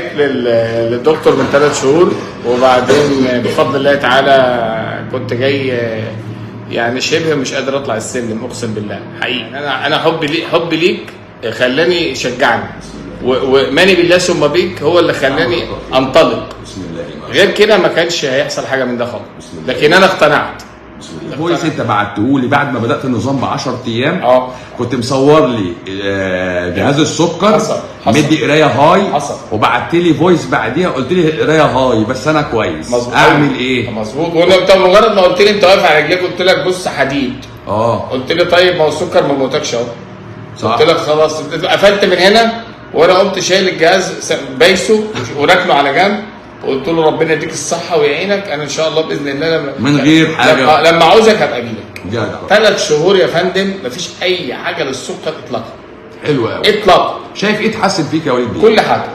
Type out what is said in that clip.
رجعت للدكتور من 3 شهور، وبعدين بفضل الله تعالى كنت جاي يعني شبه مش قادر اطلع السلم، اقسم بالله حقيقي. انا حبي ليك خلاني شجعني، وماني بالله ثم بيك هو اللي خلاني انطلق. غير كده ما كانش هيحصل حاجه من ده خالص، لكن انا اقتنعت. فويس انت بعته لي بعد ما بدات النظام ب 10 ايام، كنت مصور لي جهاز السكر، مدي قرايه هاي، وبعت لي فويس بعديها قلت لي قرايه هاي بس انا كويس. مزبوط. اعمل ايه؟ مظبوط. وانت مجرد ما قلت لي انت واقف على رجليك قلت لك بص حديد. قلت لي طيب ما هو السكر ما موتكش اهو. قلت لك خلاص. قفلت من هنا وانا قمت شايل الجهاز بايسه وراكنه على جنب، وقلت له ربنا يديك الصحه ويعينك، انا ان شاء الله باذن الله من غير حاجه لما عاوزك هبقى اجيلك. 3 شهور يا فندم مفيش اي حاجه للسكر اطلاقا. حلو قوي. اطلاقا. شايف ايه اتحسن فيك يا وليد؟ كل حاجه.